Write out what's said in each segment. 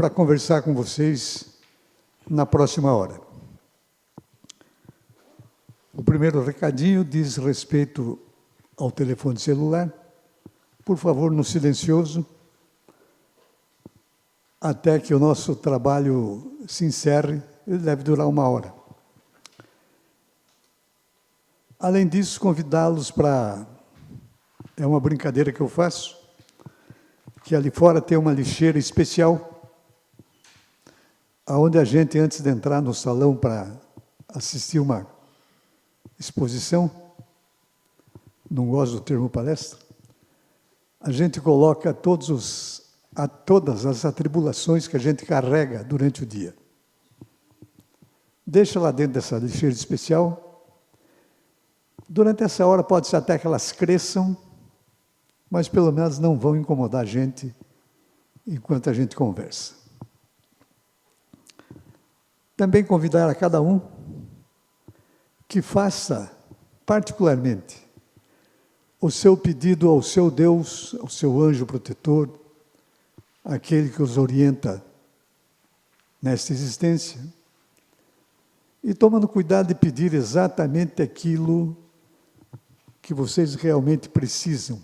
para conversar com vocês na próxima hora. O primeiro recadinho diz respeito ao telefone celular. Por favor, no silencioso, até que o nosso trabalho se encerre. Ele deve durar 1 hora. Além disso, convidá-los para... É uma brincadeira que eu faço, que ali fora tem uma lixeira especial, onde a gente, antes de entrar no salão para assistir uma exposição, não gosto do termo palestra, a gente coloca todas as atribulações que a gente carrega durante o dia. Deixa lá dentro dessa lixeira especial. Durante essa hora pode ser até que elas cresçam, mas pelo menos não vão incomodar a gente enquanto a gente conversa. Também convidar a cada um que faça, particularmente, o seu pedido ao seu Deus, ao seu anjo protetor, aquele que os orienta nesta existência, e tomando cuidado de pedir exatamente aquilo que vocês realmente precisam.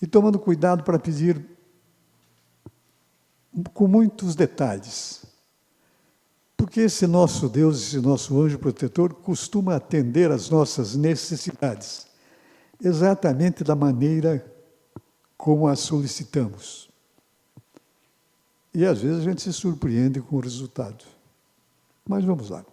E tomando cuidado para pedir com muitos detalhes. Porque esse nosso Deus, esse nosso anjo protetor, costuma atender às nossas necessidades, exatamente da maneira como as solicitamos. E às vezes a gente se surpreende com o resultado. Mas vamos lá.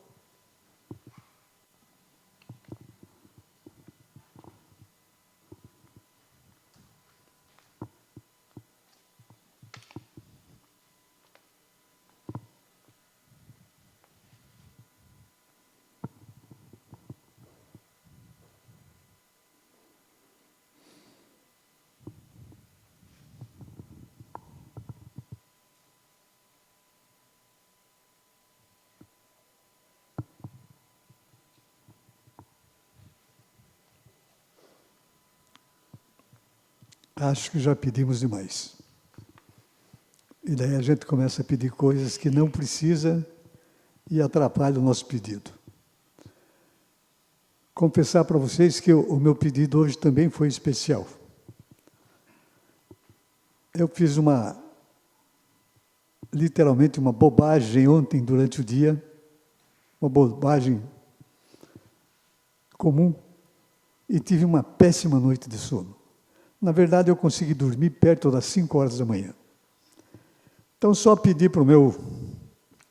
Acho que já pedimos demais. E daí a gente começa a pedir coisas que não precisa e atrapalha o nosso pedido. Confessar para vocês que o meu pedido hoje também foi especial. Eu fiz literalmente uma bobagem ontem durante o dia, uma bobagem comum, e tive uma péssima noite de sono. Na verdade, eu consegui dormir perto das 5 horas da manhã. Então, só pedi para o meu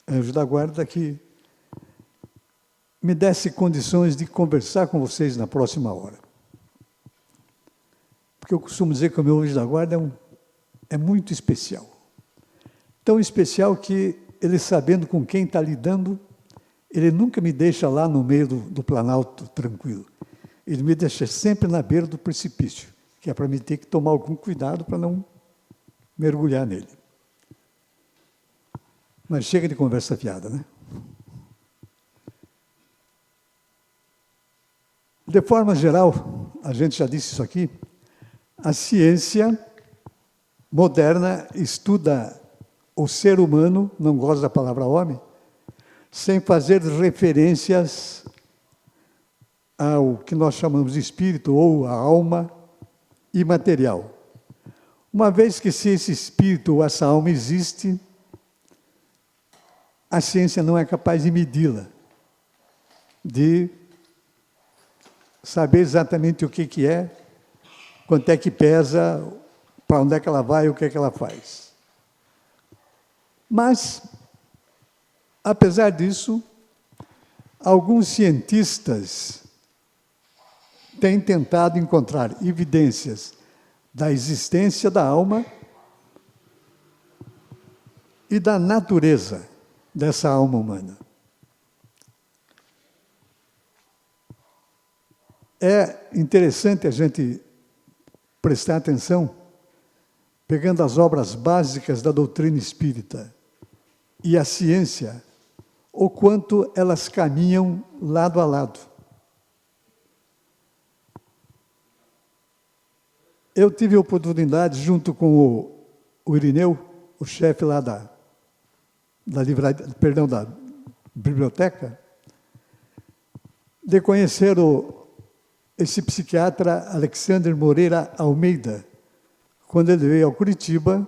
anjo da guarda que me desse condições de conversar com vocês na próxima hora. Porque eu costumo dizer que o meu anjo da guarda é muito especial. Tão especial que ele, sabendo com quem está lidando, ele nunca me deixa lá no meio do Planalto tranquilo. Ele me deixa sempre na beira do precipício, que é para mim ter que tomar algum cuidado para não mergulhar nele. Mas chega de conversa fiada, né? De forma geral, a gente já disse isso aqui, a ciência moderna estuda o ser humano, não gosto da palavra homem, sem fazer referências ao que nós chamamos de espírito ou a alma imaterial. Uma vez que se esse espírito ou essa alma existe, a ciência não é capaz de medi-la, de saber exatamente o que é, quanto é que pesa, para onde é que ela vai e o que é que ela faz. Mas, apesar disso, alguns cientistas têm tentado encontrar evidências da existência da alma e da natureza dessa alma humana. É interessante a gente prestar atenção, pegando as obras básicas da doutrina espírita e a ciência, o quanto elas caminham lado a lado. Eu tive a oportunidade, junto com o Irineu, o chefe lá da livraria, perdão, da biblioteca, de conhecer esse psiquiatra Alexandre Moreira Almeida, quando ele veio ao Curitiba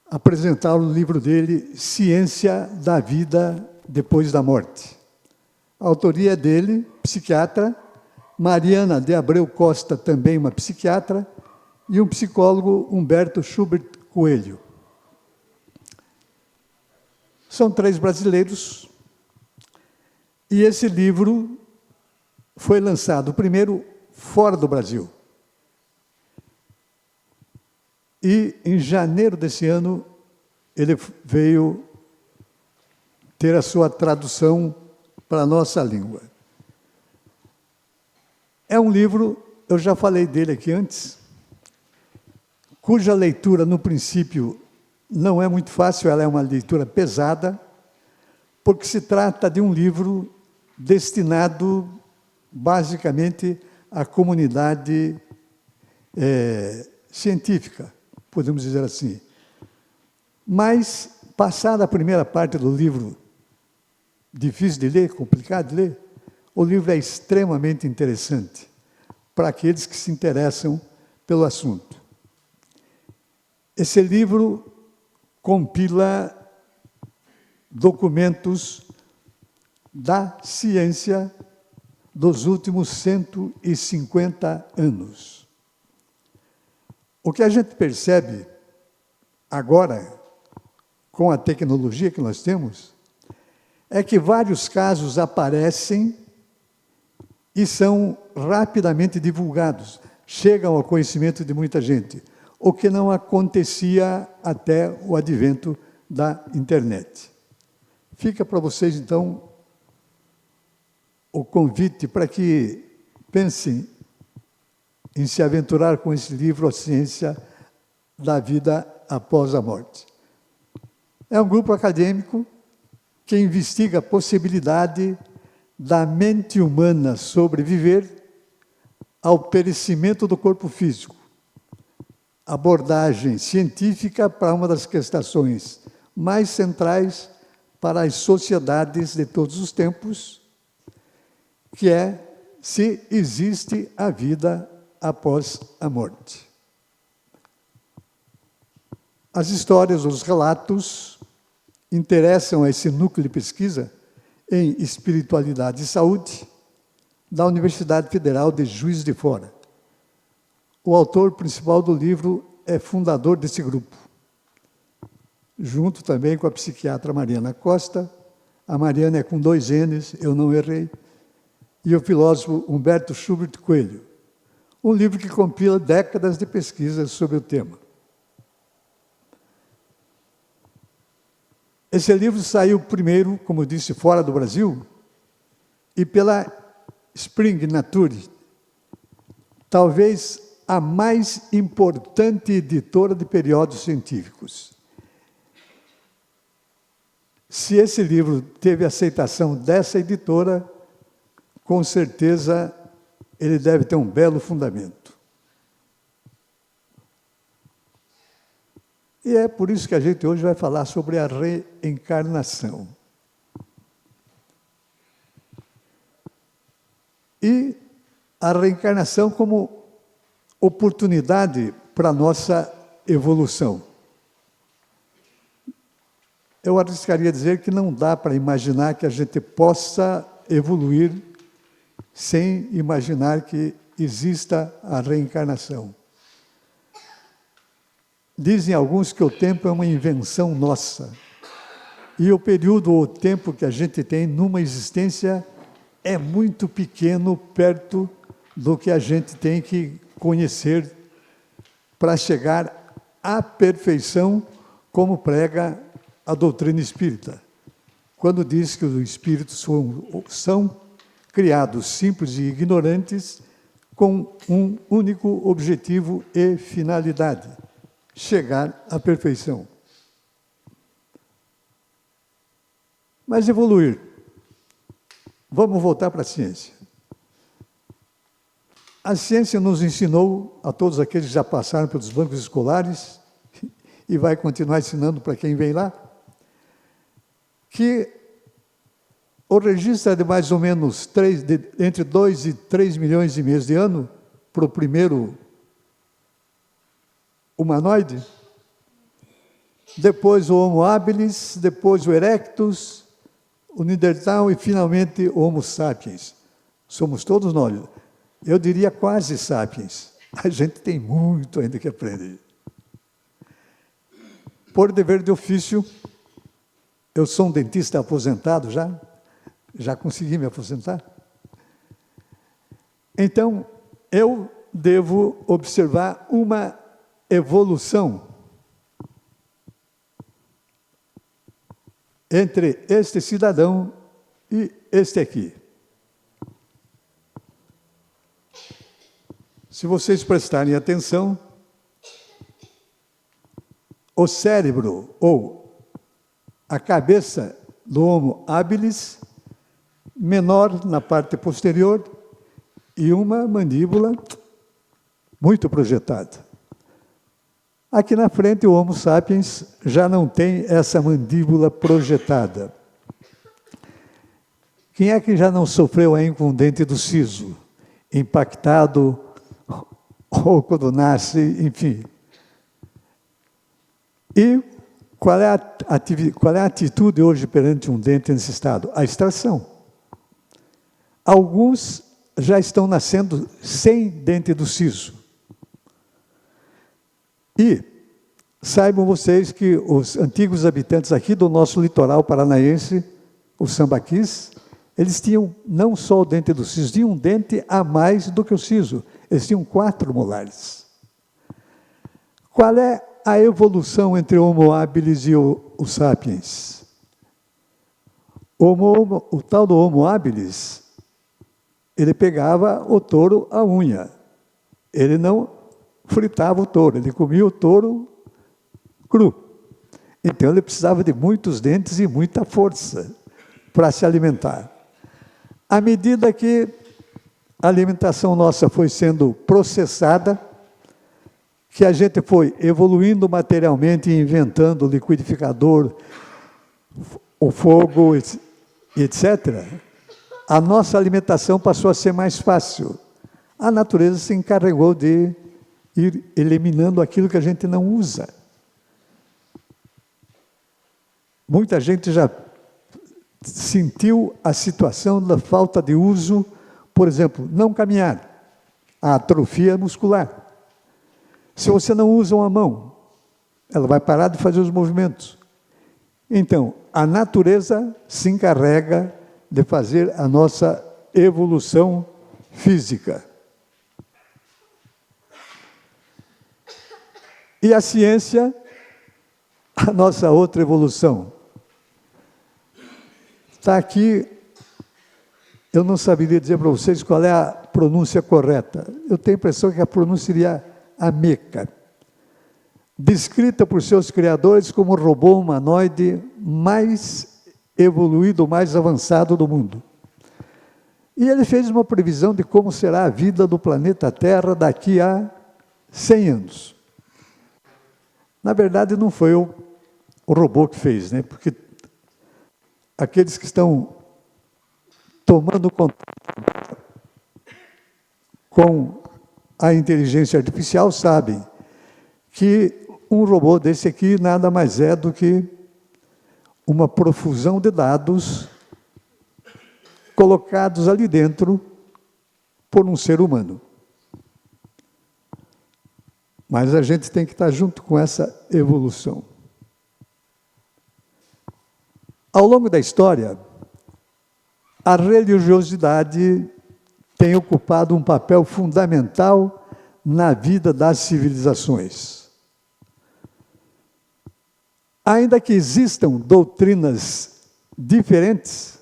apresentar o livro dele, Ciência da Vida Depois da Morte. A autoria é dele, psiquiatra, Mariana de Abreu Costa, também uma psiquiatra, e um psicólogo, Humberto Schubert Coelho. São 3 brasileiros, e esse livro foi lançado primeiro fora do Brasil. E, em janeiro desse ano, ele veio ter a sua tradução para a nossa língua. É um livro, eu já falei dele aqui antes, cuja leitura, no princípio, não é muito fácil, ela é uma leitura pesada, porque se trata de um livro destinado, basicamente, à comunidade científica, podemos dizer assim. Mas, passada a primeira parte do livro, difícil de ler, complicado de ler, o livro é extremamente interessante para aqueles que se interessam pelo assunto. Esse livro compila documentos da ciência dos últimos 150 anos. O que a gente percebe agora, com a tecnologia que nós temos, é que vários casos aparecem e são rapidamente divulgados, chegam ao conhecimento de muita gente, o que não acontecia até o advento da internet. Fica para vocês, então, o convite para que pensem em se aventurar com esse livro, A Ciência da Vida Após a Morte. É um grupo acadêmico que investiga a possibilidade da mente humana sobreviver ao perecimento do corpo físico. Abordagem científica para uma das questões mais centrais para as sociedades de todos os tempos, que é se existe a vida após a morte. As histórias, os relatos, interessam a esse núcleo de pesquisa em espiritualidade e saúde da Universidade Federal de Juiz de Fora. O autor principal do livro é fundador desse grupo, junto também com a psiquiatra Mariana Costa. A Mariana é com 2 N's, eu não errei, e o filósofo Humberto Schubert Coelho. Um livro que compila décadas de pesquisas sobre o tema. Esse livro saiu primeiro, como eu disse, fora do Brasil, e pela Spring Nature, talvez a mais importante editora de periódicos científicos. Se esse livro teve aceitação dessa editora, com certeza ele deve ter um belo fundamento. E é por isso que a gente hoje vai falar sobre a reencarnação. E a reencarnação como oportunidade para a nossa evolução. Eu arriscaria dizer que não dá para imaginar que a gente possa evoluir sem imaginar que exista a reencarnação. Dizem alguns que o tempo é uma invenção nossa. E o período ou tempo que a gente tem numa existência é muito pequeno perto do que a gente tem que conhecer para chegar à perfeição, como prega a doutrina espírita, quando diz que os espíritos são criados simples e ignorantes com um único objetivo e finalidade: chegar à perfeição. Mas evoluir. Vamos voltar para a ciência. A ciência nos ensinou, a todos aqueles que já passaram pelos bancos escolares, e vai continuar ensinando para quem vem lá, que o registro é de mais ou menos entre 2 e 3 milhões e meio de anos para o primeiro humanoide, depois o Homo habilis, depois o Erectus, o Neandertal e finalmente o Homo sapiens. Somos todos nós. Eu diria quase sapiens. A gente tem muito ainda que aprender. Por dever de ofício, eu sou um dentista aposentado já consegui me aposentar. Então, eu devo observar uma evolução entre este cidadão e este aqui. Se vocês prestarem atenção, o cérebro ou a cabeça do Homo habilis, menor na parte posterior e uma mandíbula muito projetada. Aqui na frente, o Homo sapiens já não tem essa mandíbula projetada. Quem é que já não sofreu ainda com o dente do siso? Impactado, ou quando nasce, enfim. E qual é a atitude hoje perante um dente nesse estado? A extração. Alguns já estão nascendo sem dente do siso. E saibam vocês que os antigos habitantes aqui do nosso litoral paranaense, os sambaquis, eles tinham não só o dente do siso, tinham um dente a mais do que o siso. Eles tinham 4 molares. Qual é a evolução entre o Homo habilis e o sapiens? O tal do Homo habilis, ele pegava o touro à unha. Ele não fritava o touro, ele comia o touro cru. Então, ele precisava de muitos dentes e muita força para se alimentar. À medida que a alimentação nossa foi sendo processada, que a gente foi evoluindo materialmente e inventando o liquidificador, o fogo, etc., a nossa alimentação passou a ser mais fácil. A natureza se encarregou de ir eliminando aquilo que a gente não usa. Muita gente já sentiu a situação da falta de uso, por exemplo, não caminhar, a atrofia muscular. Se você não usa uma mão, ela vai parar de fazer os movimentos. Então, a natureza se encarrega de fazer a nossa evolução física. E a ciência, a nossa outra evolução. Está aqui, eu não saberia dizer para vocês qual é a pronúncia correta. Eu tenho a impressão que a pronúncia seria Ameca. Descrita por seus criadores como o robô humanoide mais evoluído, mais avançado do mundo. E ele fez uma previsão de como será a vida do planeta Terra daqui a 100 anos. Na verdade, não foi o robô que fez, né? Porque aqueles que estão tomando contato com a inteligência artificial sabem que um robô desse aqui nada mais é do que uma profusão de dados colocados ali dentro por um ser humano. Mas a gente tem que estar junto com essa evolução. Ao longo da história, a religiosidade tem ocupado um papel fundamental na vida das civilizações. Ainda que existam doutrinas diferentes,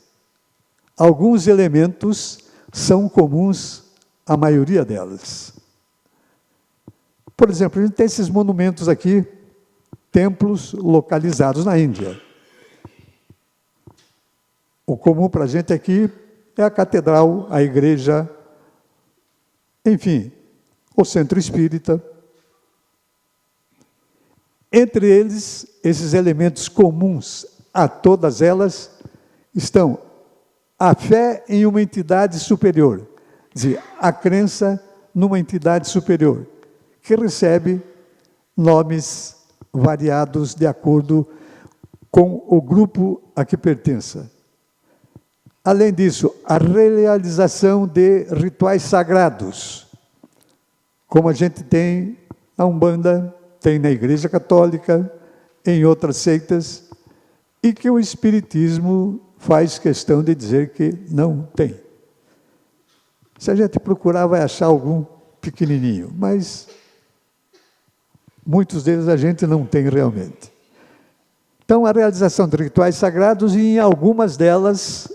alguns elementos são comuns à maioria delas. Por exemplo, a gente tem esses monumentos aqui, templos localizados na Índia. O comum para a gente aqui é a catedral, a igreja, enfim, o centro espírita. Entre eles, esses elementos comuns a todas elas estão a fé em uma entidade superior, quer dizer, a crença numa entidade superior, que recebe nomes variados de acordo com o grupo a que pertença. Além disso, a realização de rituais sagrados, como a gente tem na Umbanda, tem na Igreja Católica, em outras seitas, e que o Espiritismo faz questão de dizer que não tem. Se a gente procurar, vai achar algum pequenininho, mas muitos deles a gente não tem realmente. Então, a realização de rituais sagrados e, em algumas delas,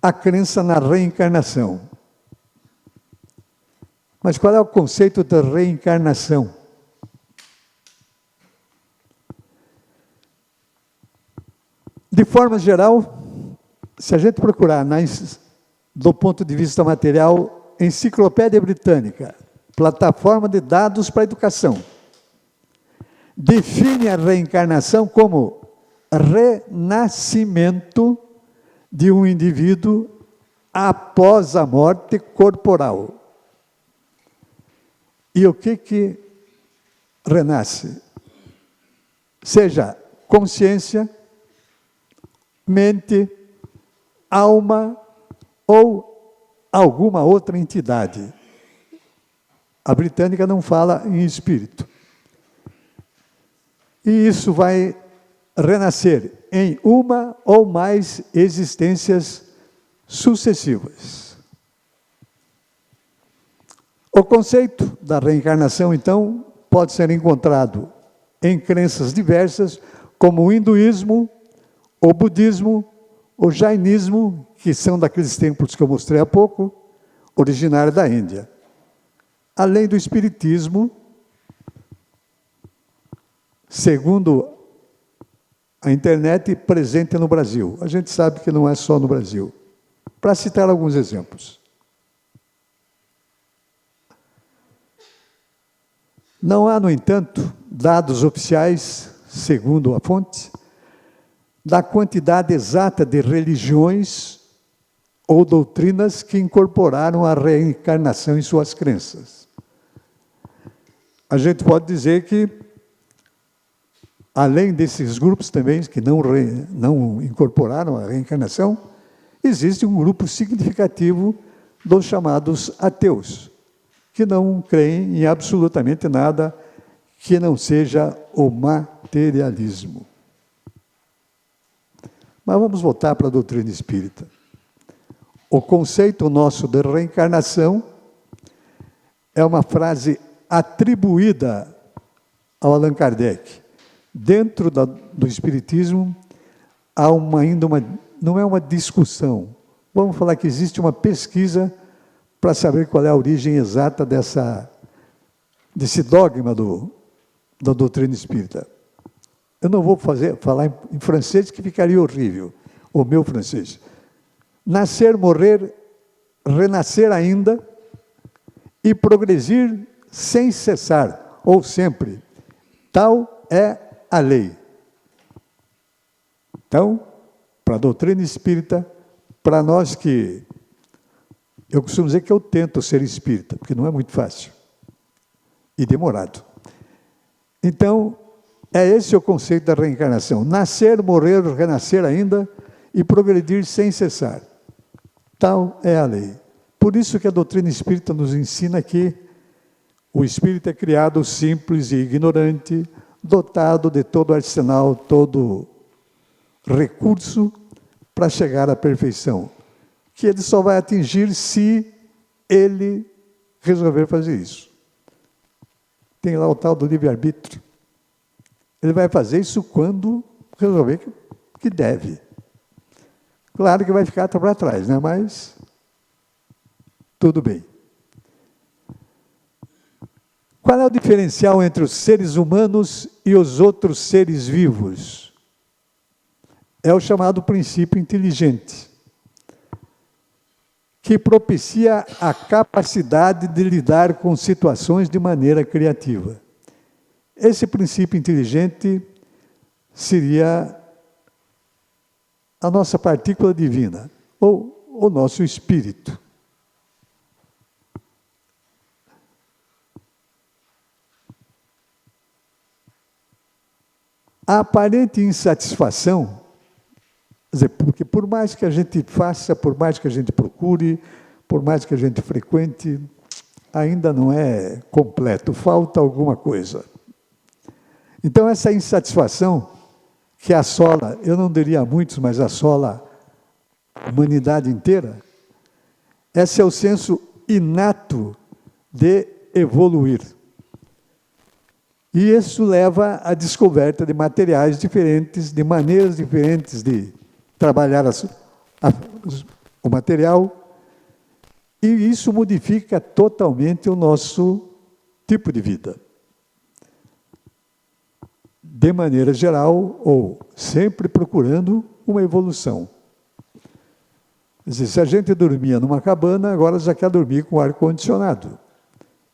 a crença na reencarnação. Mas qual é o conceito da reencarnação? De forma geral, se a gente procurar do ponto de vista material, Enciclopédia Britânica, plataforma de dados para a educação, define a reencarnação como renascimento de um indivíduo após a morte corporal. E o que renasce? Seja consciência, mente, alma ou alguma outra entidade. A britânica não fala em espírito. E isso vai renascer em uma ou mais existências sucessivas. O conceito da reencarnação, então, pode ser encontrado em crenças diversas, como o hinduísmo, o budismo, o jainismo, que são daqueles templos que eu mostrei há pouco, originário da Índia. Além do espiritismo, segundo a internet, presente no Brasil. A gente sabe que não é só no Brasil. Para citar alguns exemplos. Não há, no entanto, dados oficiais, segundo a fonte, da quantidade exata de religiões ou doutrinas que incorporaram a reencarnação em suas crenças. A gente pode dizer que, além desses grupos também que não incorporaram a reencarnação, existe um grupo significativo dos chamados ateus, que não creem em absolutamente nada que não seja o materialismo. Mas vamos voltar para a doutrina espírita. O conceito nosso de reencarnação é uma frase atribuída ao Allan Kardec. Dentro do espiritismo, há não é uma discussão. Vamos falar que existe uma pesquisa para saber qual é a origem exata desse dogma da doutrina espírita. Eu não vou falar em francês, que ficaria horrível, o meu francês. Nascer, morrer, renascer ainda e progredir sem cessar, ou sempre. Tal é a lei. Então, para a doutrina espírita, para nós que... Eu costumo dizer que eu tento ser espírita, porque não é muito fácil e demorado. Então, é esse o conceito da reencarnação. Nascer, morrer, renascer ainda e progredir sem cessar. Tal é a lei. Por isso que a doutrina espírita nos ensina que o espírito é criado simples e ignorante, dotado de todo arsenal, todo recurso para chegar à perfeição, que ele só vai atingir se ele resolver fazer isso. Tem lá o tal do livre-arbítrio. Ele vai fazer isso quando resolver que deve. Claro que vai ficar para trás, né? Mas tudo bem. Qual é o diferencial entre os seres humanos e os outros seres vivos? É o chamado princípio inteligente, que propicia a capacidade de lidar com situações de maneira criativa. Esse princípio inteligente seria a nossa partícula divina, ou o nosso espírito. A aparente insatisfação, quer dizer, porque por mais que a gente faça, por mais que a gente procure, por mais que a gente frequente, ainda não é completo, falta alguma coisa. Então, essa insatisfação que assola, eu não diria a muitos, mas assola a humanidade inteira, esse é o senso inato de evoluir. E isso leva à descoberta de materiais diferentes, de maneiras diferentes de trabalhar o material, e isso modifica totalmente o nosso tipo de vida. De maneira geral, ou sempre procurando uma evolução. Quer dizer, se a gente dormia numa cabana, agora já quer dormir com ar-condicionado.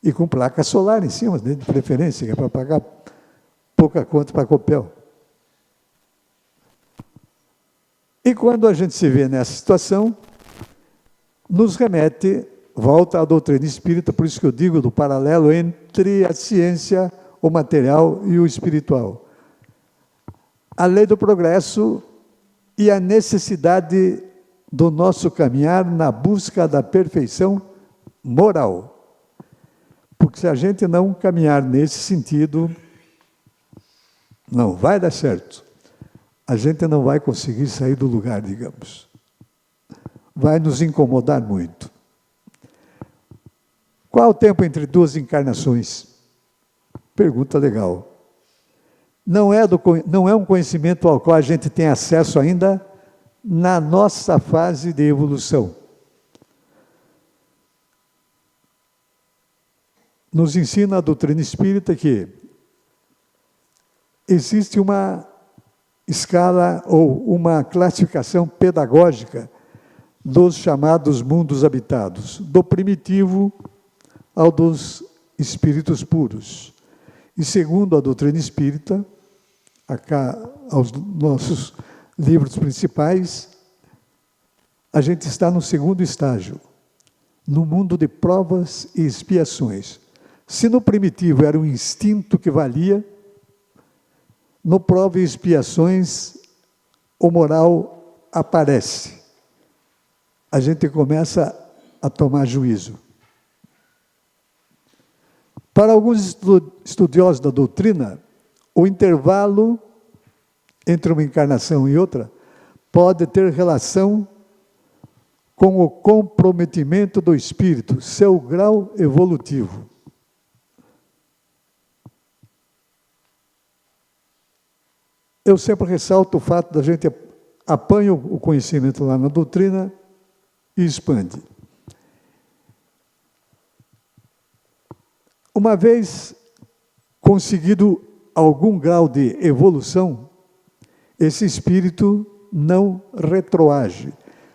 E com placa solar em cima, de preferência, que é para pagar pouca conta para a Copel. E quando a gente se vê nessa situação, nos remete, volta à doutrina espírita, por isso que eu digo do paralelo entre a ciência, o material e o espiritual. A lei do progresso e a necessidade do nosso caminhar na busca da perfeição moral. Porque se a gente não caminhar nesse sentido, não vai dar certo. A gente não vai conseguir sair do lugar, digamos. Vai nos incomodar muito. Qual o tempo entre duas encarnações? Pergunta legal. Não é um conhecimento ao qual a gente tem acesso ainda na nossa fase de evolução. Nos ensina a doutrina espírita que existe uma escala ou uma classificação pedagógica dos chamados mundos habitados, do primitivo ao dos espíritos puros. E segundo a doutrina espírita, aos nossos livros principais, a gente está no segundo estágio, no mundo de provas e expiações. Se no primitivo era o instinto que valia, no prova e expiações, o moral aparece. A gente começa a tomar juízo. Para alguns estudiosos da doutrina, o intervalo entre uma encarnação e outra pode ter relação com o comprometimento do espírito, seu grau evolutivo. Eu sempre ressalto o fato da gente apanha o conhecimento lá na doutrina e expande. Uma vez conseguido algum grau de evolução, esse espírito não retroage.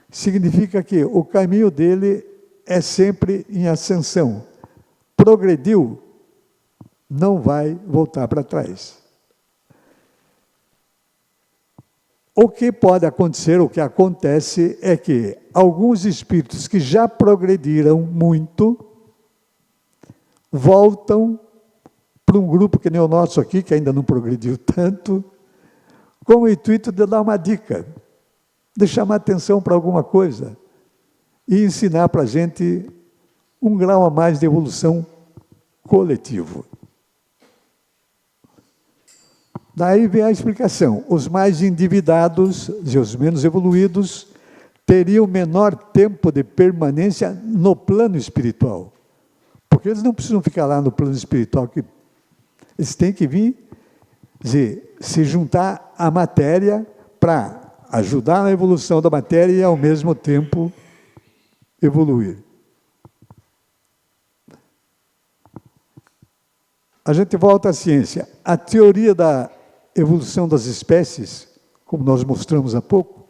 Significa que o caminho dele é sempre em ascensão. Progrediu, não vai voltar para trás. O que pode acontecer, o que acontece, é que alguns espíritos que já progrediram muito, voltam para um grupo que nem o nosso aqui, que ainda não progrediu tanto, com o intuito de dar uma dica, de chamar atenção para alguma coisa e ensinar para a gente um grau a mais de evolução coletivo. Daí vem a explicação. Os mais endividados e os menos evoluídos teriam menor tempo de permanência no plano espiritual. Porque eles não precisam ficar lá no plano espiritual, que eles têm que vir, se juntar à matéria para ajudar na evolução da matéria e, ao mesmo tempo, evoluir. A gente volta à ciência. A teoria da evolução das espécies, como nós mostramos há pouco,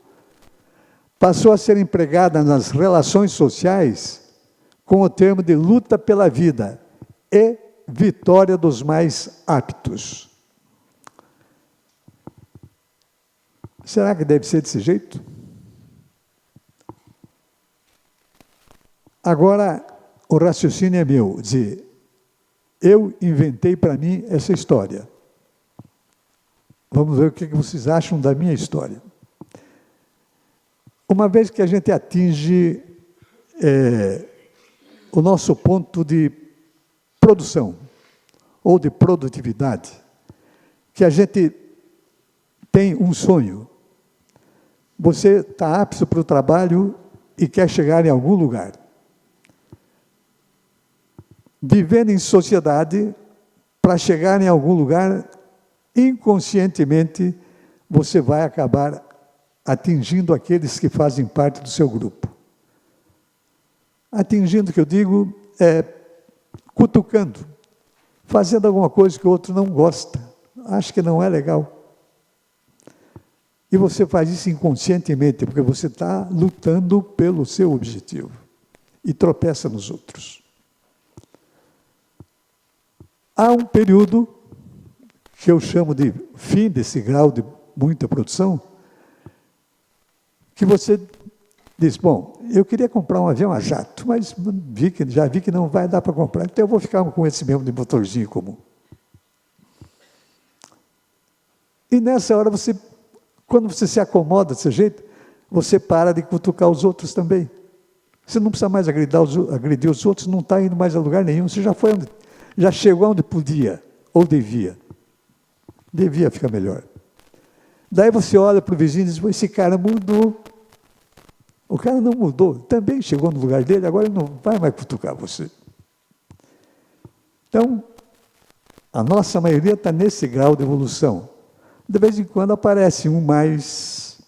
passou a ser empregada nas relações sociais com o termo de luta pela vida e vitória dos mais aptos. Será que deve ser desse jeito? Agora, o raciocínio é meu, dizer, eu inventei para mim essa história. Vamos ver o que vocês acham da minha história. Uma vez que a gente atinge o nosso ponto de produção, ou de produtividade, que a gente tem um sonho, você está apto para o trabalho e quer chegar em algum lugar. Vivendo em sociedade, para chegar em algum lugar, inconscientemente, você vai acabar atingindo aqueles que fazem parte do seu grupo. Atingindo, que eu digo, cutucando, fazendo alguma coisa que o outro não gosta, acha que não é legal. E você faz isso inconscientemente, porque você está lutando pelo seu objetivo e tropeça nos outros. Há um período que eu chamo de fim desse grau de muita produção, que você diz, bom, eu queria comprar um avião a jato, mas já vi que não vai dar para comprar, então eu vou ficar com esse mesmo de motorzinho comum. E nessa hora, quando você se acomoda desse jeito, você para de cutucar os outros também. Você não precisa mais agredir os outros, não está indo mais a lugar nenhum, você já chegou onde podia, ou devia. Devia ficar melhor. Daí você olha para o vizinho e diz, esse cara mudou. O cara não mudou, também chegou no lugar dele, agora ele não vai mais cutucar você. Então, a nossa maioria está nesse grau de evolução. De vez em quando aparece um mais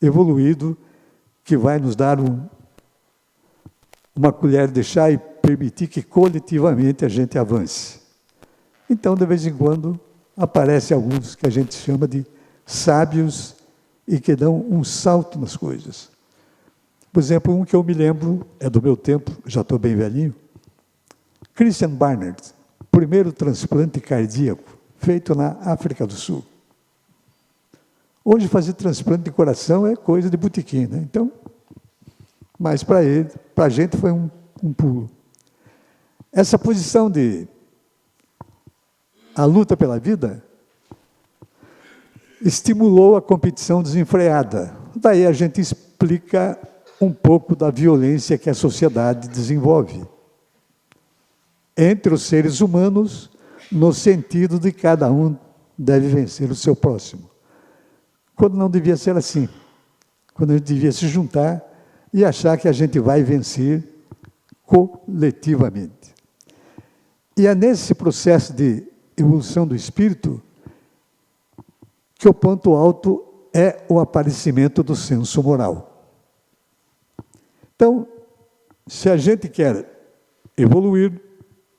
evoluído, que vai nos dar uma colher de chá e permitir que coletivamente a gente avance. Então, de vez em quando, aparecem alguns que a gente chama de sábios e que dão um salto nas coisas. Por exemplo, um que eu me lembro, é do meu tempo, já estou bem velhinho, Christian Barnard, primeiro transplante cardíaco, feito na África do Sul. Hoje fazer transplante de coração é coisa de botequim, né? Então, mas para a gente foi um pulo. Essa posição de a luta pela vida estimulou a competição desenfreada. Daí a gente explica um pouco da violência que a sociedade desenvolve entre os seres humanos, no sentido de que cada um deve vencer o seu próximo. Quando não devia ser assim. Quando a gente devia se juntar e achar que a gente vai vencer coletivamente. E é nesse processo de evolução do espírito que o ponto alto é o aparecimento do senso moral. Então, se a gente quer evoluir,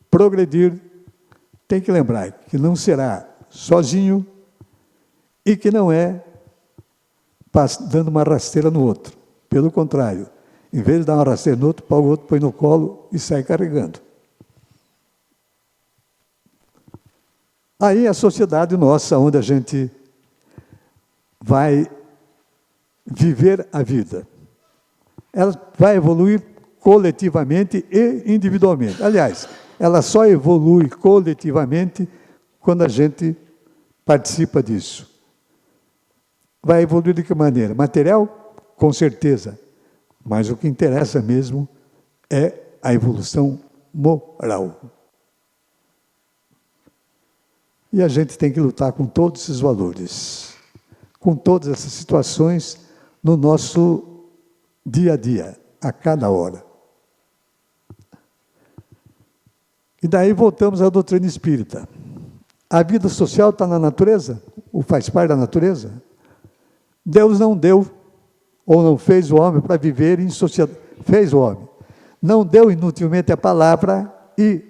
progredir, tem que lembrar que não será sozinho e que não é dando uma rasteira no outro. Pelo contrário, em vez de dar uma rasteira no outro, o outro põe no colo e sai carregando. Aí a sociedade nossa, onde a gente vai viver a vida, ela vai evoluir coletivamente e individualmente. Aliás, ela só evolui coletivamente quando a gente participa disso. Vai evoluir de que maneira? Material? Com certeza. Mas o que interessa mesmo é a evolução moral. E a gente tem que lutar com todos esses valores, com todas essas situações no nosso dia a dia, a cada hora. E daí voltamos à doutrina espírita. A vida social está na natureza? Ou faz parte da natureza? Deus não deu, ou não fez o homem para viver em sociedade. Fez o homem. Não deu inutilmente a palavra e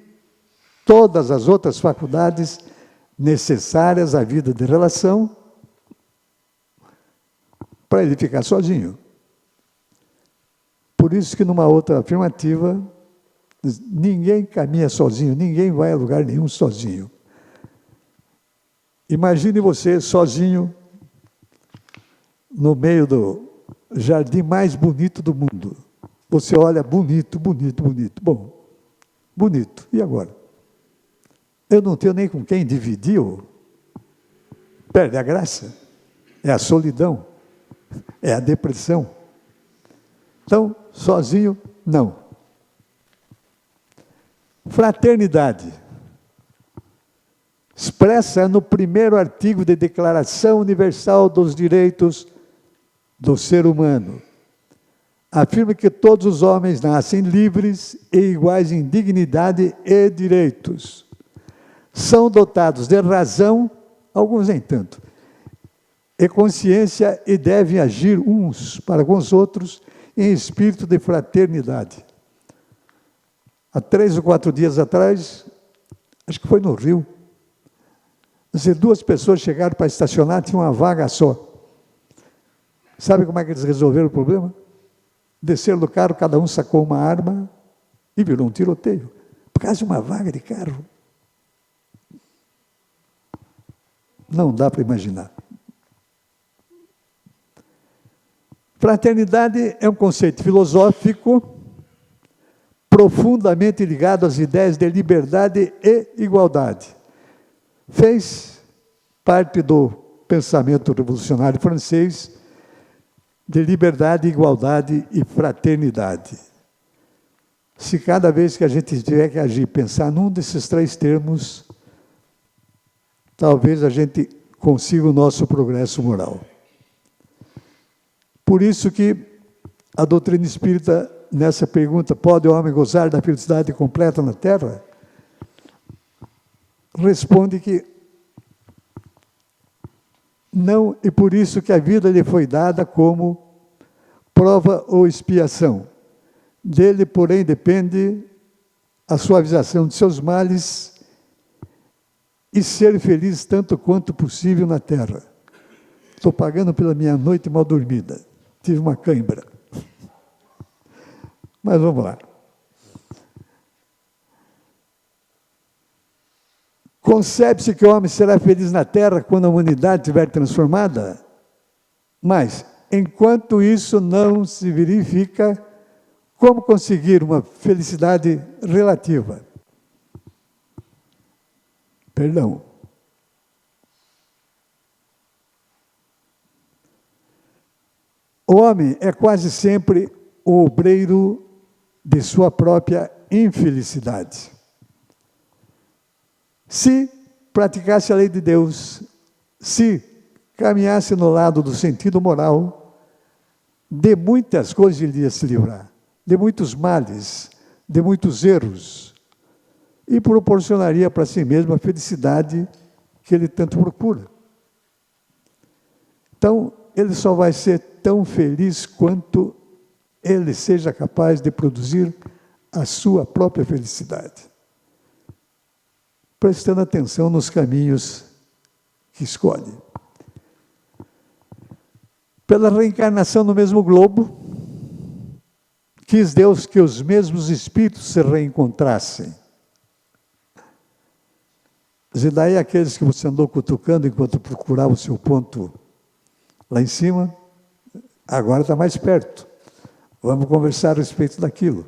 todas as outras faculdades necessárias à vida de relação para ele ficar sozinho. Por isso que numa outra afirmativa, Ninguém caminha sozinho, ninguém vai a lugar nenhum sozinho. Imagine você sozinho no meio do jardim mais bonito do mundo. Você olha, bonito, bonito, bonito. Bom, bonito. E agora? Eu não tenho nem com quem dividir. Perde a graça. É a solidão. É a depressão. Então, sozinho, não. Fraternidade. Expressa no primeiro artigo da Declaração Universal dos Direitos do Ser Humano. Afirma que todos os homens nascem livres e iguais em dignidade e direitos. São dotados de razão, alguns nem tanto, e consciência, e devem agir uns para com os outros em espírito de fraternidade. Há 3 ou 4 dias atrás, acho que foi no Rio, 2 pessoas chegaram para estacionar, tinha uma vaga só. Sabe como é que eles resolveram o problema? Desceram do carro, cada um sacou uma arma e virou um tiroteio, por causa de uma vaga de carro. Não dá para imaginar. Fraternidade é um conceito filosófico profundamente ligado às ideias de liberdade e igualdade. Fez parte do pensamento revolucionário francês de liberdade, igualdade e fraternidade. Se cada vez que a gente tiver que agir, pensar num desses 3 termos, talvez a gente consiga o nosso progresso moral. Por isso que a doutrina espírita, nessa pergunta, pode o homem gozar da felicidade completa na Terra? Responde que não, e por isso que a vida lhe foi dada como prova ou expiação. Dele, porém, depende a suavização de seus males e ser feliz tanto quanto possível na Terra. Estou pagando pela minha noite mal dormida. Tive uma cãibra. Mas vamos lá. Concebe-se que o homem será feliz na Terra quando a humanidade estiver transformada, mas, enquanto isso não se verifica, como conseguir uma felicidade relativa? Perdão. O homem é quase sempre o obreiro de sua própria infelicidade. Se praticasse a lei de Deus, se caminhasse no lado do sentido moral, de muitas coisas ele ia se livrar, de muitos males, de muitos erros, e proporcionaria para si mesmo a felicidade que ele tanto procura. Então, ele só vai ser tão feliz quanto ele seja capaz de produzir a sua própria felicidade, prestando atenção nos caminhos que escolhe. Pela reencarnação no mesmo globo, quis Deus que os mesmos espíritos se reencontrassem. E daí aqueles que você andou cutucando enquanto procurava o seu ponto lá em cima, agora está mais perto. Vamos conversar a respeito daquilo.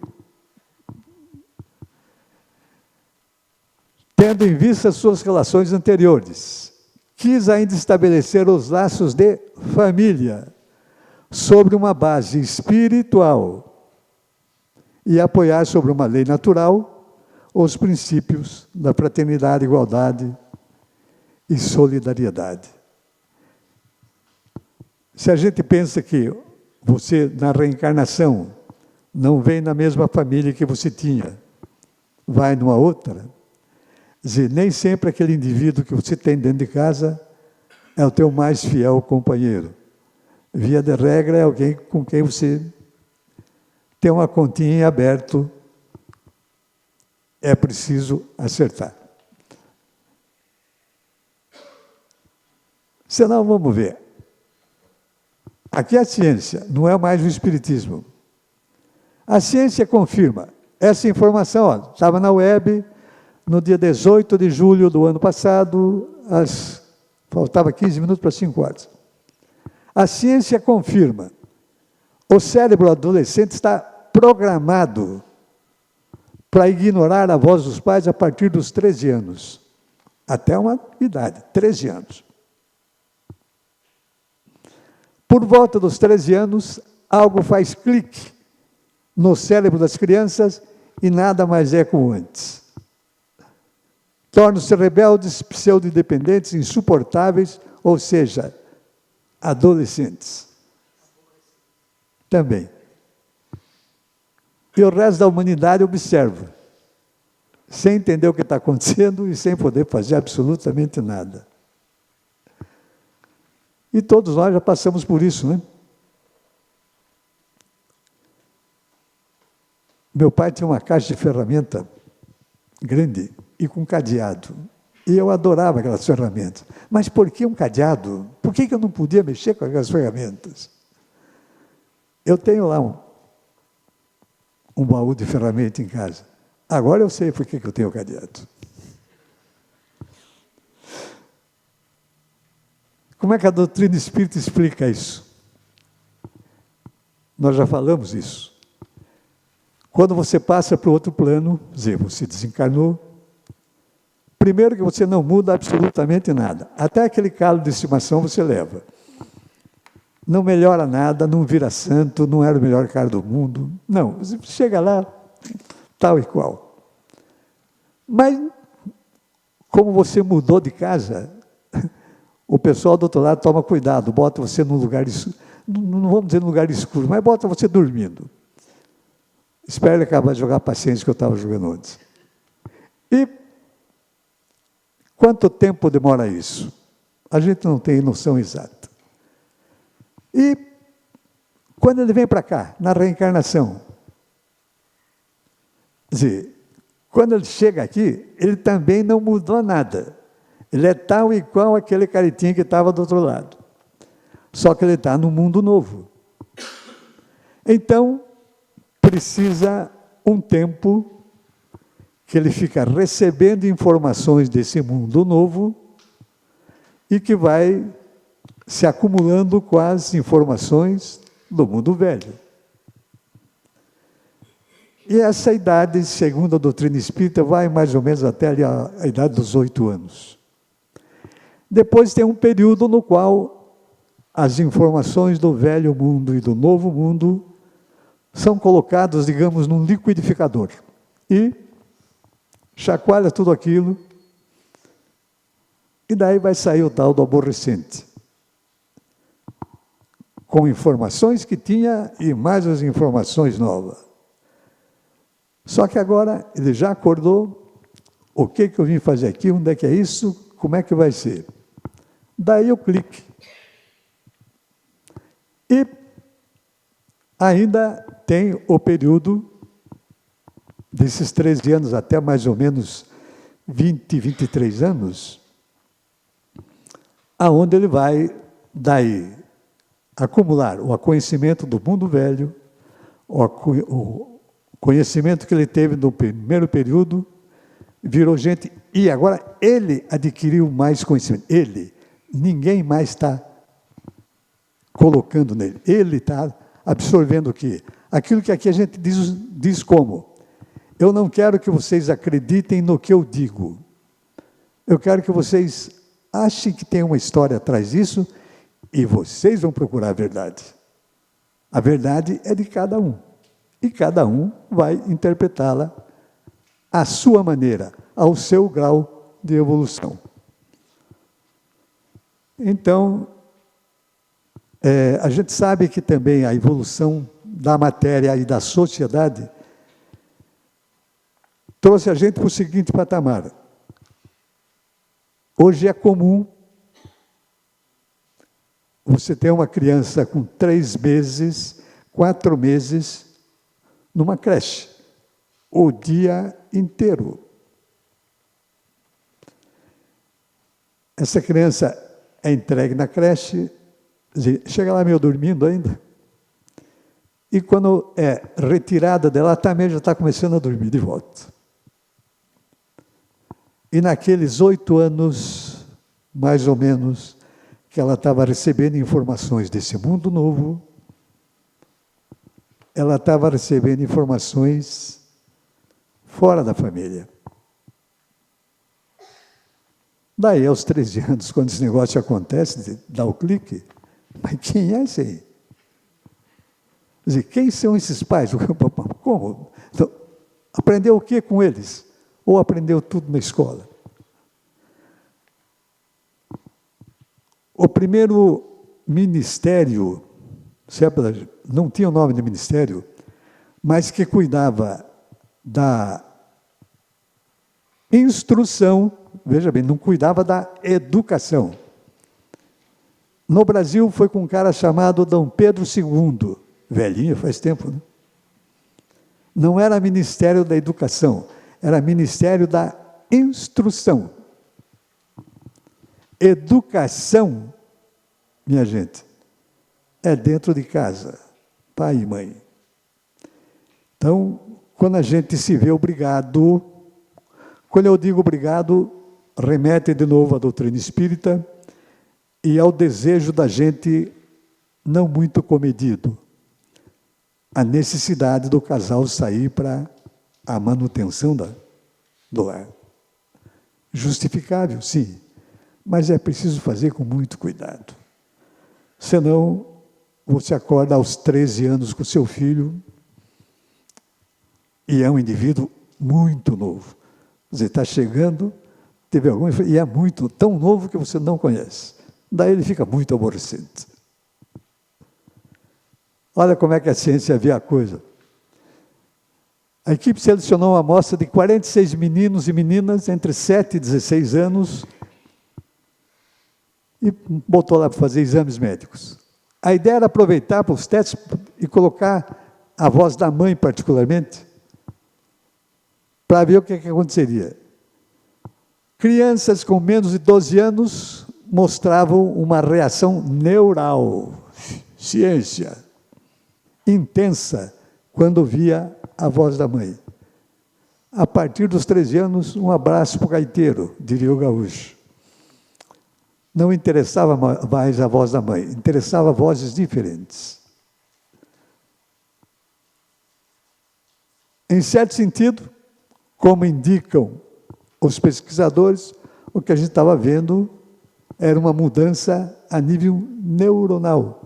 Tendo em vista as suas relações anteriores, quis ainda estabelecer os laços de família sobre uma base espiritual e apoiar sobre uma lei natural os princípios da fraternidade, igualdade e solidariedade. Se a gente pensa que você, na reencarnação, não vem na mesma família que você tinha, vai numa outra, dizer, nem sempre aquele indivíduo que você tem dentro de casa é o teu mais fiel companheiro. Via de regra, é alguém com quem você tem uma continha em aberto, é preciso acertar. Senão, vamos ver. Aqui a ciência, não é mais o espiritismo. A ciência confirma, essa informação estava na web no dia 18 de julho do ano passado, faltava 15 minutos para 5 horas. A ciência confirma, o cérebro adolescente está programado para ignorar a voz dos pais a partir dos 13 anos. Até uma idade, 13 anos. Por volta dos 13 anos, algo faz clique no cérebro das crianças e nada mais é como antes. Tornam-se rebeldes, pseudo-independentes, insuportáveis, ou seja, adolescentes. Também. E o resto da humanidade observa, sem entender o que está acontecendo e sem poder fazer absolutamente nada. E todos nós já passamos por isso, né? Meu pai tinha uma caixa de ferramenta grande e com cadeado. E eu adorava aquelas ferramentas. Mas por que um cadeado? Por que eu não podia mexer com aquelas ferramentas? Eu tenho lá um baú de ferramenta em casa. Agora eu sei por que eu tenho cadeado. Como é que a doutrina espírita explica isso? Nós já falamos isso. Quando você passa para o outro plano, quer dizer, você desencarnou, primeiro que você não muda absolutamente nada. Até aquele calo de estimação você leva. Não melhora nada, não vira santo, não era o melhor cara do mundo. Não, você chega lá, tal e qual. Mas, como você mudou de casa, o pessoal do outro lado toma cuidado, bota você num lugar, não vamos dizer num lugar escuro, mas bota você dormindo. Espero ele acabar de jogar a paciência que eu estava jogando antes. E quanto tempo demora isso? A gente não tem noção exata. E quando ele vem para cá, na reencarnação, quer dizer, quando ele chega aqui, ele também não mudou nada. Ele é tal e qual aquele caretinha que estava do outro lado. Só que ele está num mundo novo. Então, precisa um tempo que ele fica recebendo informações desse mundo novo e que vai se acumulando com as informações do mundo velho. E essa idade, segundo a doutrina espírita, vai mais ou menos até ali a idade dos 8 anos. Depois tem um período no qual as informações do velho mundo e do novo mundo são colocadas, digamos, num liquidificador. E chacoalha tudo aquilo, e daí vai sair o tal do aborrecente. Com informações que tinha e mais as informações novas. Só que agora ele já acordou, o que eu vim fazer aqui, onde é que é isso, como é que vai ser? Daí o clique. E ainda tem o período desses 13 anos até mais ou menos 20, 23 anos, aonde ele vai, daí, acumular o conhecimento do mundo velho, o conhecimento que ele teve no primeiro período, virou gente, e agora ele adquiriu mais conhecimento. Ele, ninguém mais está colocando nele. Ele está absorvendo o quê? Aquilo que aqui a gente diz como? Eu não quero que vocês acreditem no que eu digo. Eu quero que vocês achem que tem uma história atrás disso e vocês vão procurar a verdade. A verdade é de cada um. E cada um vai interpretá-la à sua maneira, ao seu grau de evolução. Então, a gente sabe que também a evolução da matéria e da sociedade trouxe a gente para o seguinte patamar. Hoje é comum você ter uma criança com 3 meses, 4 meses, numa creche, o dia inteiro. Essa criança é entregue na creche, chega lá meio dormindo ainda, e quando é retirada dela, também já está começando a dormir de volta. E naqueles 8 anos, mais ou menos, que ela estava recebendo informações desse mundo novo, ela estava recebendo informações fora da família. Daí, aos 13 anos, quando esse negócio acontece, dá o clique, mas quem é esse aí? Quer dizer, quem são esses pais? Como? Então, aprendeu o que com eles? Ou aprendeu tudo na escola? O primeiro ministério, não tinha o nome de ministério, mas que cuidava da instrução, veja bem, não cuidava da educação. No Brasil foi com um cara chamado Dom Pedro II, velhinho, faz tempo, né? Não era Ministério da Educação, era Ministério da Instrução. Educação, minha gente, é dentro de casa, pai e mãe. Então, quando a gente se vê obrigado, quando eu digo obrigado, remete de novo à doutrina espírita e ao desejo da gente não muito comedido, a necessidade do casal sair para a manutenção do lar. Justificável, sim, mas é preciso fazer com muito cuidado. Senão, você acorda aos 13 anos com seu filho e é um indivíduo muito novo. Quer dizer, está chegando, teve algum, e é muito, tão novo que você não conhece. Daí ele fica muito aborrecido. Olha como é que a ciência vê a coisa. A equipe selecionou uma amostra de 46 meninos e meninas entre 7 e 16 anos e botou lá para fazer exames médicos. A ideia era aproveitar para os testes e colocar a voz da mãe, particularmente, para ver o que aconteceria. Crianças com menos de 12 anos mostravam uma reação neural, ciência, intensa, quando via a voz da mãe. A partir dos 13 anos, um abraço para o gaiteiro, diria o gaúcho. Não interessava mais a voz da mãe, interessava vozes diferentes. Em certo sentido, como indicam os pesquisadores, o que a gente estava vendo era uma mudança a nível neuronal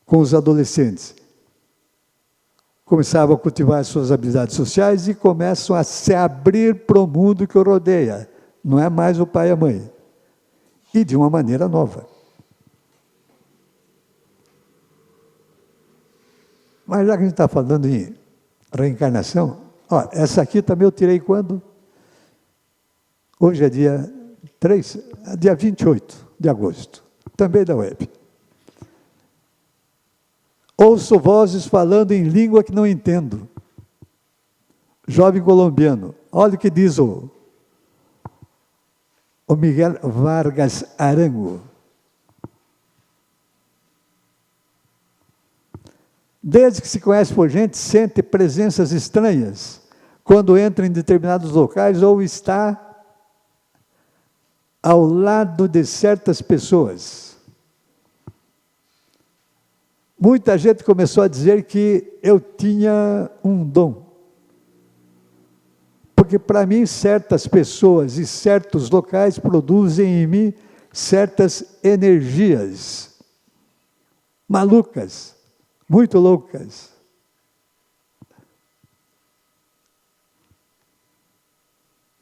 com os adolescentes. Começavam a cultivar suas habilidades sociais e começam a se abrir para o mundo que o rodeia. Não é mais o pai e a mãe. E de uma maneira nova. Mas já que a gente está falando em reencarnação, ó, essa aqui também eu tirei quando? Hoje é dia 3, dia 28 de agosto, também da web. Ouço vozes falando em língua que não entendo. Jovem colombiano, olha o que diz o Miguel Vargas Arango. Desde que se conhece por gente, sente presenças estranhas quando entra em determinados locais ou está ao lado de certas pessoas. Muita gente começou a dizer que eu tinha um dom. Porque, para mim, certas pessoas e certos locais produzem em mim certas energias malucas, muito loucas.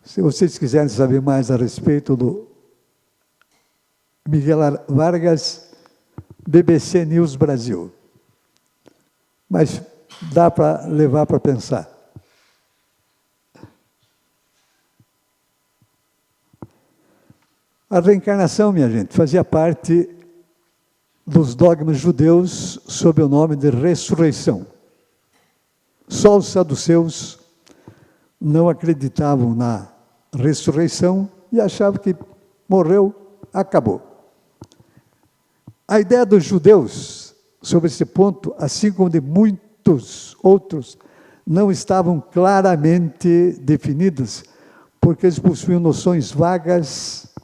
Se vocês quiserem saber mais a respeito do Miguel Vargas, BBC News Brasil. Mas dá para levar para pensar. A reencarnação, minha gente, fazia parte dos dogmas judeus sob o nome de ressurreição. Só os saduceus não acreditavam na ressurreição e achavam que morreu, acabou. A ideia dos judeus sobre esse ponto, assim como de muitos outros, não estavam claramente definidas, porque eles possuíam noções vagas,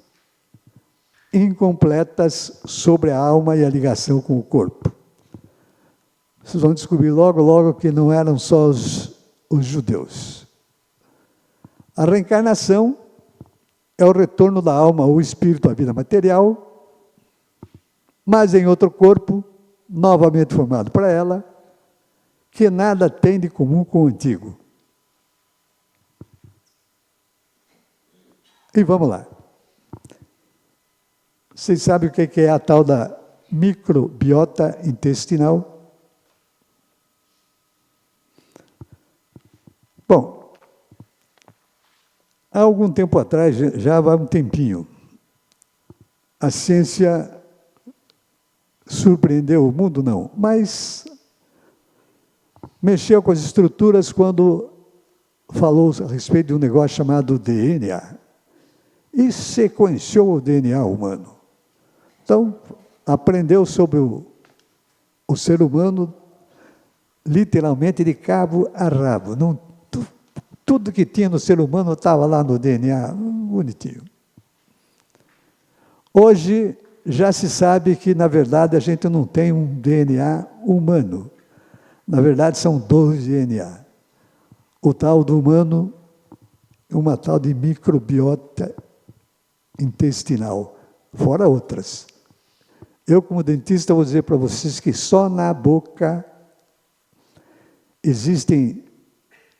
incompletas sobre a alma e a ligação com o corpo. Vocês vão descobrir logo, logo que não eram só os judeus. A reencarnação é o retorno da alma ou espírito à vida material, mas em outro corpo, novamente formado para ela, que nada tem de comum com o antigo. E vamos lá. Vocês sabem o que é a tal da microbiota intestinal? Bom, há algum tempo atrás, já há um tempinho, a ciência surpreendeu o mundo, não, mas mexeu com as estruturas quando falou a respeito de um negócio chamado DNA e sequenciou o DNA humano. Então, aprendeu sobre o ser humano literalmente de cabo a rabo. Tudo que tinha no ser humano estava lá no DNA, bonitinho. Hoje, já se sabe que, na verdade, a gente não tem um DNA humano. Na verdade, são 2 DNA. O tal do humano e uma tal de microbiota intestinal, fora outras. Eu, como dentista, vou dizer para vocês que só na boca existem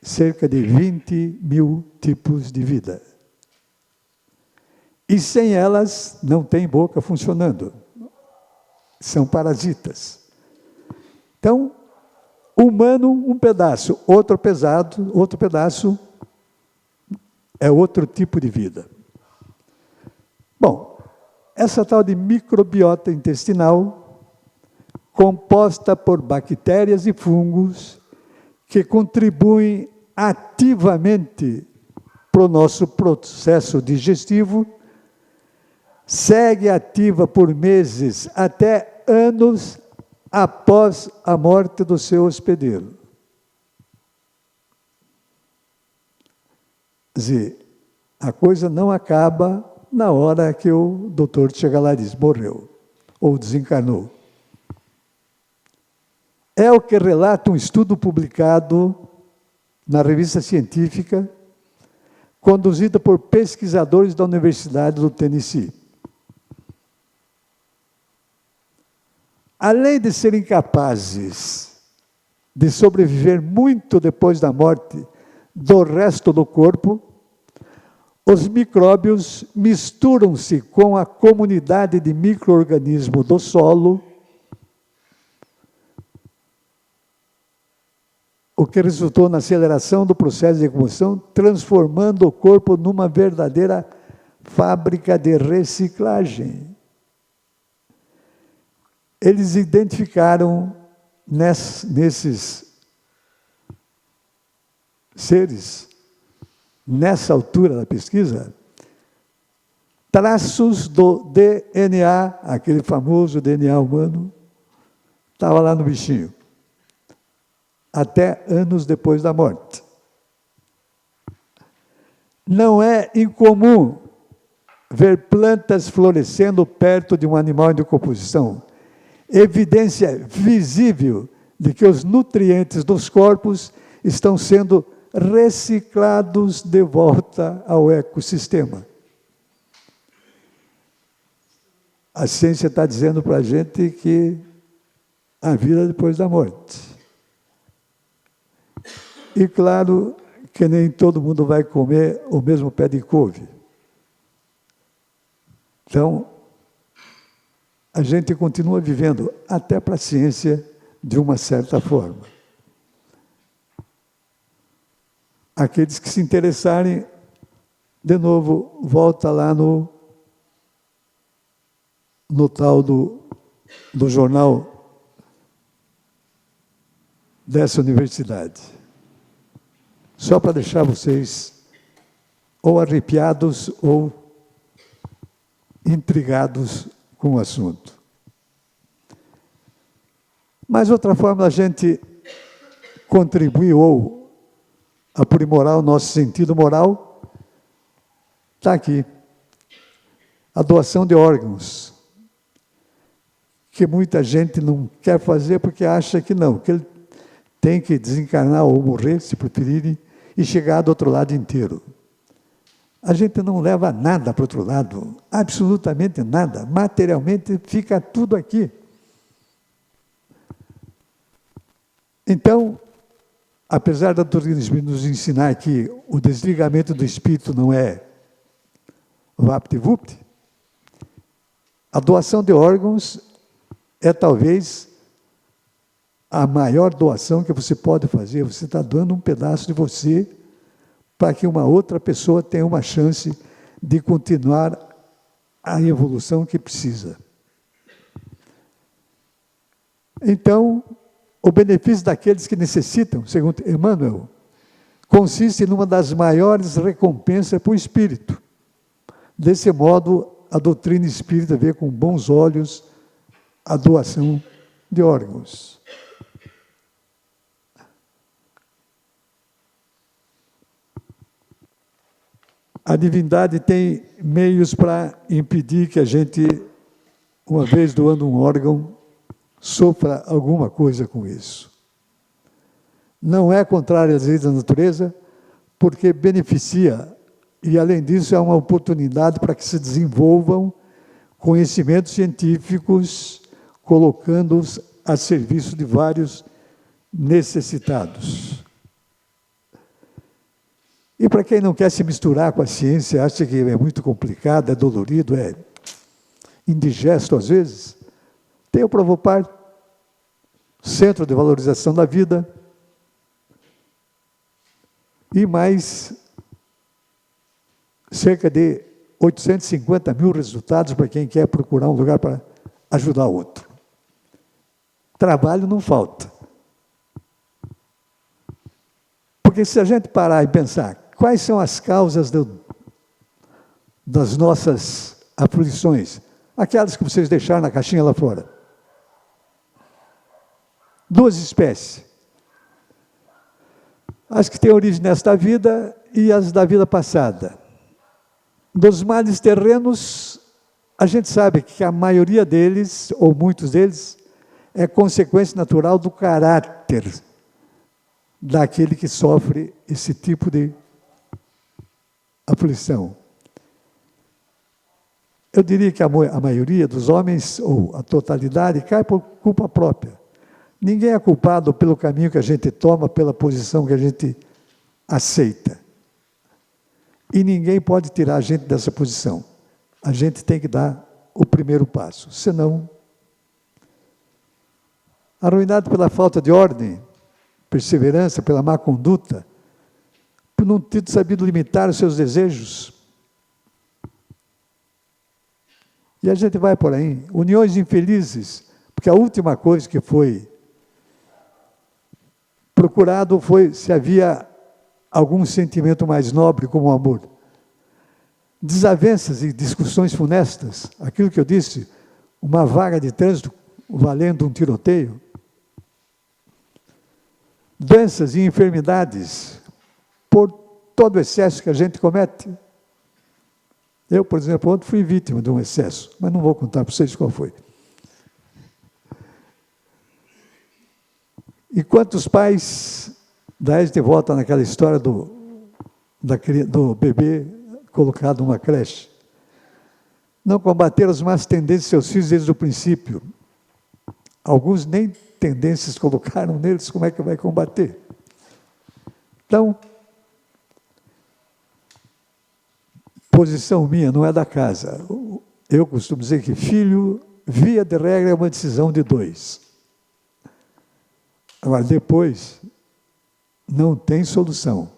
cerca de 20.000 tipos de vida. E sem elas, não tem boca funcionando. São parasitas. Então, humano, um pedaço, outro pedaço é outro tipo de vida. Bom, essa tal de microbiota intestinal, composta por bactérias e fungos, que contribuem ativamente para o nosso processo digestivo, segue ativa por meses até anos após a morte do seu hospedeiro. Quer dizer, a coisa não acaba na hora que o doutor chega lá e diz, morreu, ou desencarnou. É o que relata um estudo publicado na revista científica, conduzido por pesquisadores da Universidade do Tennessee. Além de serem capazes de sobreviver muito depois da morte do resto do corpo, os micróbios misturam-se com a comunidade de micro-organismos do solo, o que resultou na aceleração do processo de decomposição, transformando o corpo numa verdadeira fábrica de reciclagem. Eles identificaram nesses seres, nessa altura da pesquisa, traços do DNA, aquele famoso DNA humano, estava lá no bichinho, até anos depois da morte. Não é incomum ver plantas florescendo perto de um animal em decomposição, evidência visível de que os nutrientes dos corpos estão sendo reciclados de volta ao ecossistema. A ciência está dizendo para a gente que a vida depois da morte. E claro que nem todo mundo vai comer o mesmo pé de couve. Então, a gente continua vivendo, até para a ciência, de uma certa forma. Aqueles que se interessarem, de novo, volta lá no tal do jornal dessa universidade. Só para deixar vocês ou arrepiados ou intrigados com o assunto. Mas outra forma da gente contribuir ou aprimorar o nosso sentido moral está aqui. A doação de órgãos, que muita gente não quer fazer porque acha que não, que ele tem que desencarnar ou morrer, se preferirem, e chegar do outro lado inteiro. A gente não leva nada para o outro lado, absolutamente nada. Materialmente fica tudo aqui. Então, apesar da doutrina espírita nos ensinar que o desligamento do espírito não é vapt-vupt, a doação de órgãos é talvez a maior doação que você pode fazer. Você está doando um pedaço de você para que uma outra pessoa tenha uma chance de continuar a evolução que precisa. Então, o benefício daqueles que necessitam, segundo Emmanuel, consiste numa das maiores recompensas para o espírito. Desse modo, a doutrina espírita vê com bons olhos a doação de órgãos. A divindade tem meios para impedir que a gente, uma vez doando um órgão, sofra alguma coisa com isso. Não é contrário às leis da natureza, porque beneficia, e além disso é uma oportunidade para que se desenvolvam conhecimentos científicos, colocando-os a serviço de vários necessitados. E para quem não quer se misturar com a ciência, acha que é muito complicado, é dolorido, é indigesto às vezes, tem o Provopar, Centro de Valorização da Vida, e mais cerca de 850 mil resultados para quem quer procurar um lugar para ajudar o outro. Trabalho não falta. Porque se a gente parar e pensar, quais são as causas das nossas aflições? Aquelas que vocês deixaram na caixinha lá fora. Duas espécies. As que têm origem nesta vida e as da vida passada. Dos males terrenos, a gente sabe que a maioria deles, ou muitos deles, é consequência natural do caráter daquele que sofre esse tipo de aflição. Eu diria que a maioria dos homens, ou a totalidade, cai por culpa própria. Ninguém é culpado pelo caminho que a gente toma, pela posição que a gente aceita. E ninguém pode tirar a gente dessa posição. A gente tem que dar o primeiro passo. Senão, arruinado pela falta de ordem, perseverança, pela má conduta, por não ter sabido limitar os seus desejos. E a gente vai por aí, uniões infelizes, porque a última coisa que foi procurado foi se havia algum sentimento mais nobre como o amor. Desavenças e discussões funestas, aquilo que eu disse, uma vaga de trânsito valendo um tiroteio. Doenças e enfermidades por todo o excesso que a gente comete. Eu, por exemplo, ontem fui vítima de um excesso, mas não vou contar para vocês qual foi. E quantos pais, daí de volta naquela história do bebê colocado numa creche, não combateram as más tendências de seus filhos desde o princípio. Alguns nem tendências colocaram neles, como é que vai combater? Então, posição minha, não é da casa. Eu costumo dizer que filho, via de regra, é uma decisão de dois. Agora, depois, não tem solução.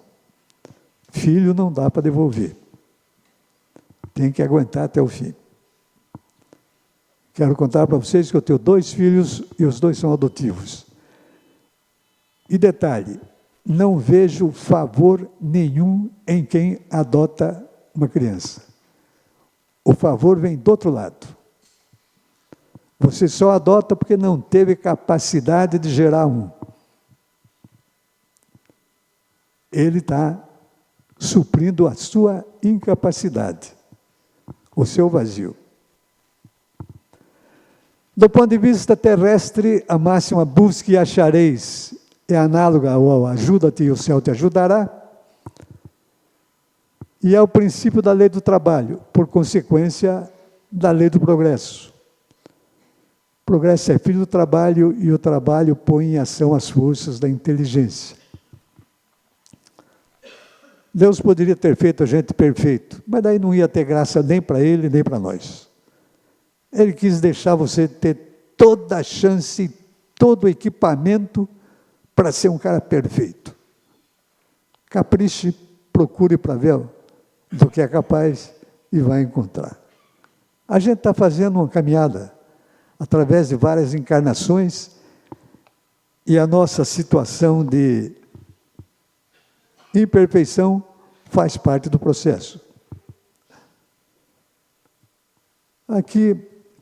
Filho não dá para devolver. Tem que aguentar até o fim. Quero contar para vocês que eu tenho 2 filhos e os 2 são adotivos. E detalhe, não vejo favor nenhum em quem adota uma criança. O favor vem do outro lado. Você só adota porque não teve capacidade de gerar um. Ele está suprindo a sua incapacidade, o seu vazio. Do ponto de vista terrestre, a máxima busque e achareis é análoga ao ajuda-te e o céu te ajudará, e é o princípio da lei do trabalho, por consequência da lei do progresso. O progresso é filho do trabalho e o trabalho põe em ação as forças da inteligência. Deus poderia ter feito a gente perfeito, mas daí não ia ter graça nem para Ele, nem para nós. Ele quis deixar você ter toda a chance, todo o equipamento para ser um cara perfeito. Capriche, procure para ver do que é capaz e vai encontrar. A gente está fazendo uma caminhada através de várias encarnações e a nossa situação de imperfeição faz parte do processo. Aqui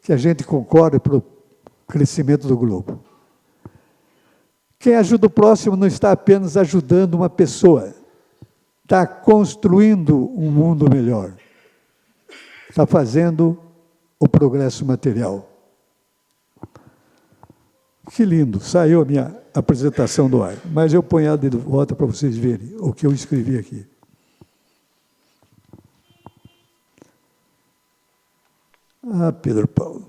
que a gente concorre para o crescimento do globo. Quem ajuda o próximo não está apenas ajudando uma pessoa, está construindo um mundo melhor, está fazendo o progresso material. Que lindo, saiu a minha apresentação do ar, mas eu ponho ela de volta para vocês verem o que eu escrevi aqui. Ah, Pedro Paulo,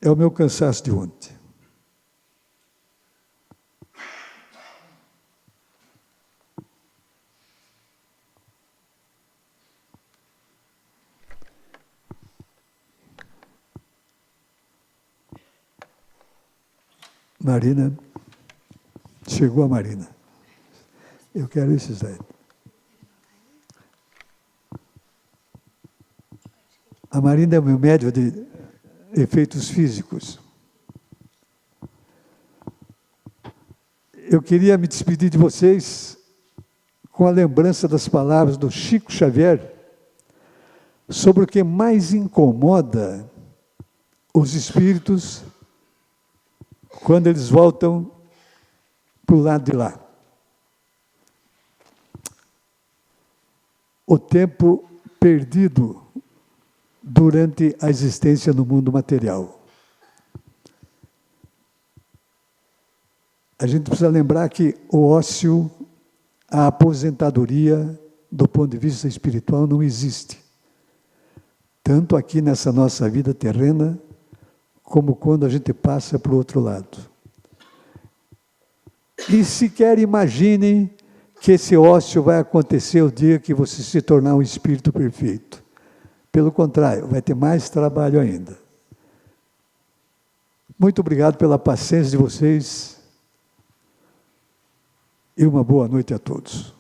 é o meu cansaço de ontem. Marina, chegou a Marina. Eu quero esses aí. A Marina é o meu médium de efeitos físicos. Eu queria me despedir de vocês com a lembrança das palavras do Chico Xavier sobre o que mais incomoda os espíritos quando eles voltam para o lado de lá. O tempo perdido durante a existência no mundo material. A gente precisa lembrar que o ócio, a aposentadoria, do ponto de vista espiritual, não existe. Tanto aqui nessa nossa vida terrena, como quando a gente passa para o outro lado. E sequer imaginem que esse ócio vai acontecer o dia que você se tornar um espírito perfeito. Pelo contrário, vai ter mais trabalho ainda. Muito obrigado pela paciência de vocês e uma boa noite a todos.